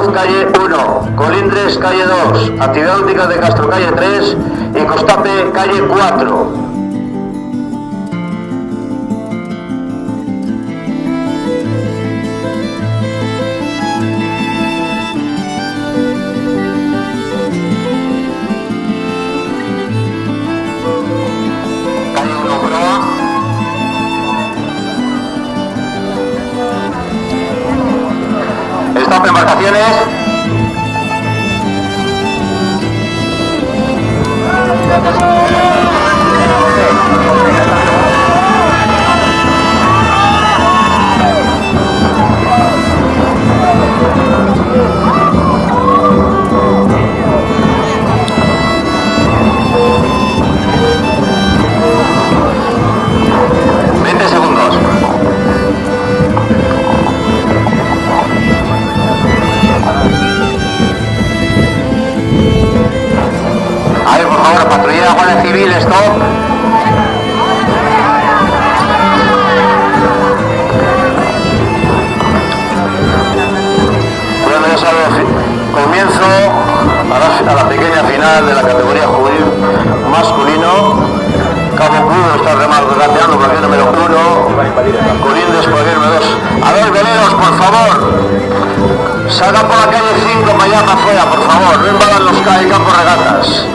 Salud calle 1, Colindres calle 2, Actividad Náutica de Castro calle 3 y Costape calle 4. Stop embarcaciones. Patrullera Guardia Civil, stop. Bueno, ya sabes, comienzo a la pequeña final de la categoría juvenil masculino. Cabo Cruz está regateando por aquí número 1, Colindres por aquí número 2. A ver, veleros, por favor, salgan por la calle 5, mañana afuera, por favor, no invadan los campos regatas.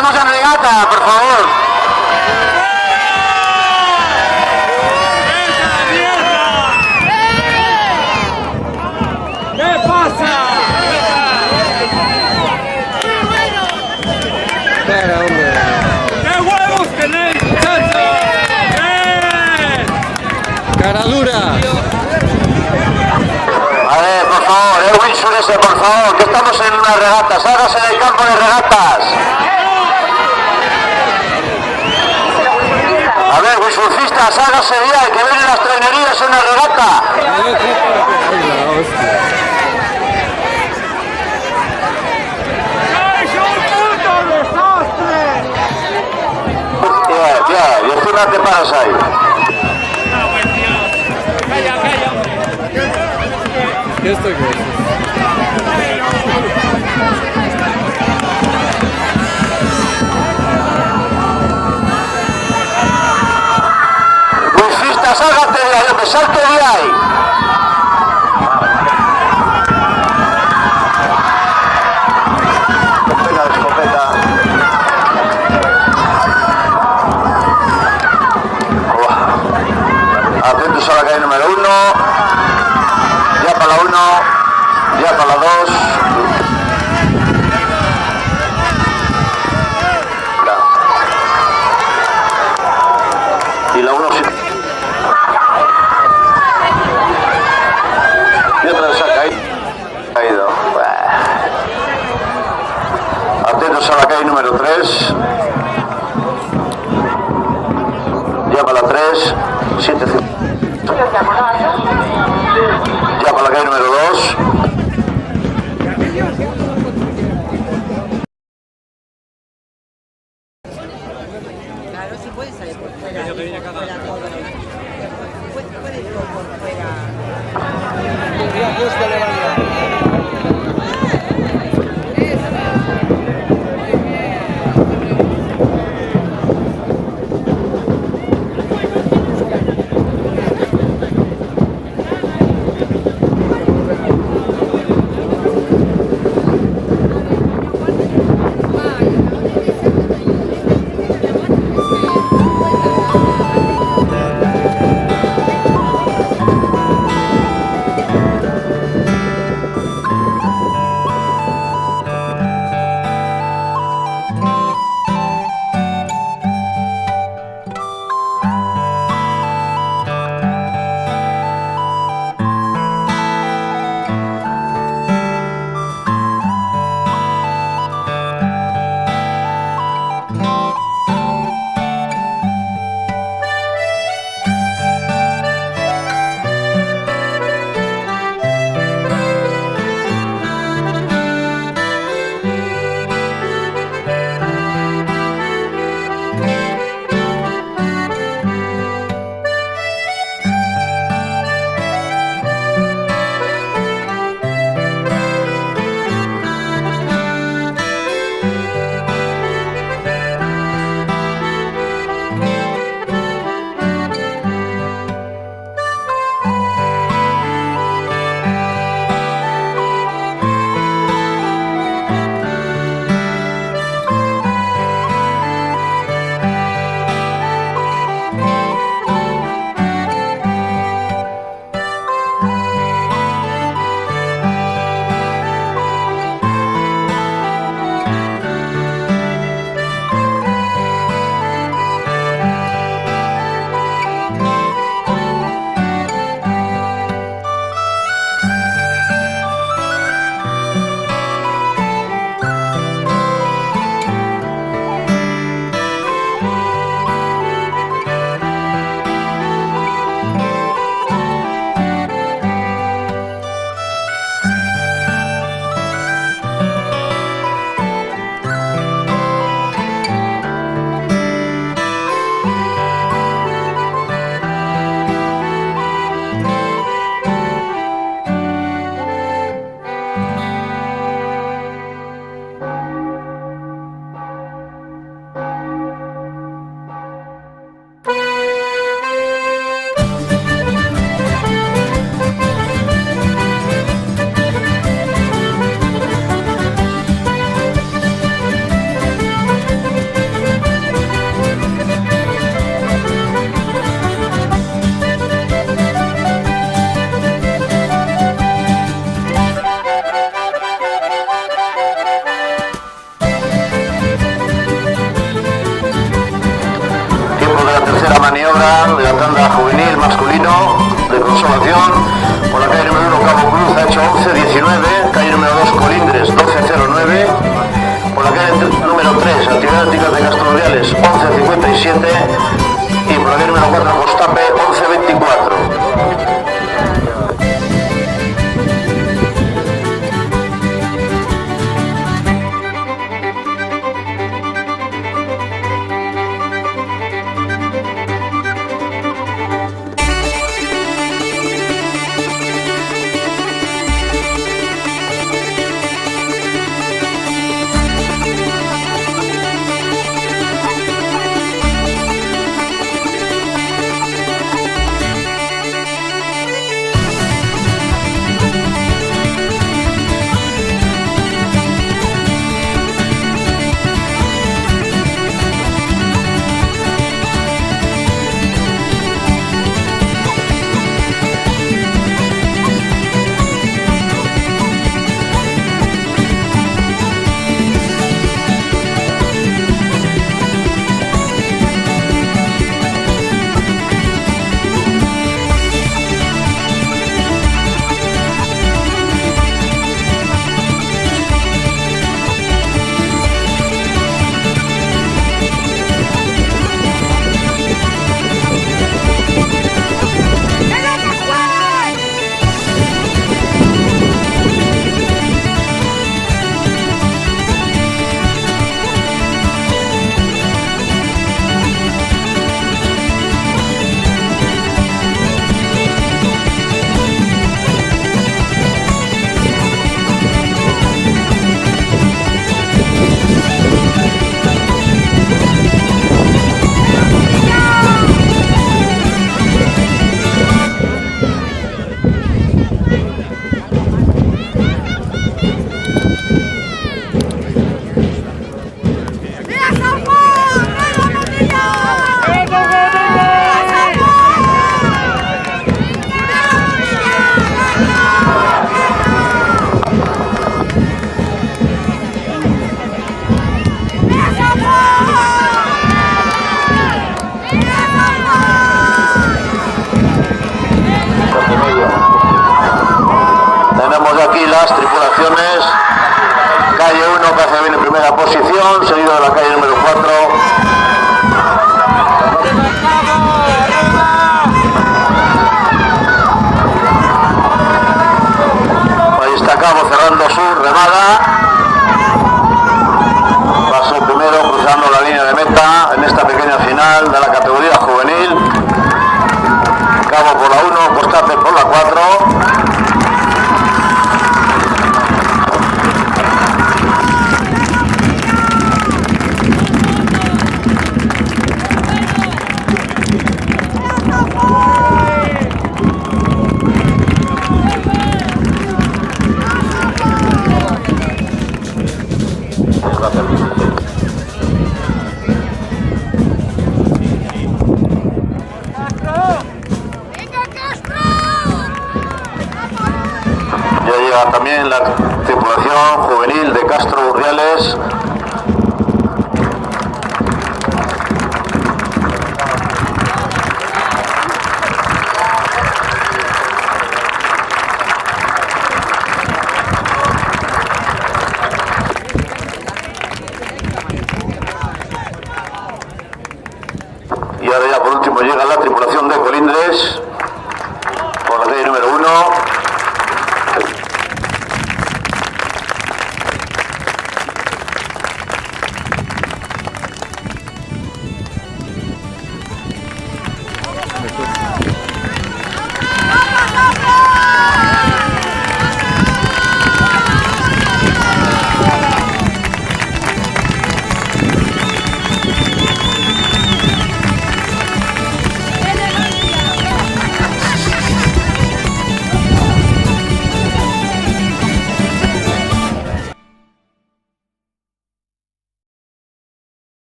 estamos en regata, por favor. ¿Qué pasa? ¡Qué huevos tenéis, muchachos! ¡Cara dura! A ver, por favor, Wilson ese, por favor, que estamos en unas regatas. Hágase del campo de regatas. A ver, windsurfistas, hágase ya, que vienen las trainerías en la regata. Bien, y encima te paras ahí. ¿Qué estoy con Windsurfistas, hágate de ahí, que salte de ahí. Escopeta. Atentos a la calle número 1, ya para la 1, ya para la 2. Y la 1 sí. Y otra se ha caído. Atentos a la calle número 3, ya para la 3, 7. Ya para la calle número 2. Claro, si puede salir por fuera. Puede ir por fuera. a 4. Ya llega también la tripulación juvenil de Castro Urdiales.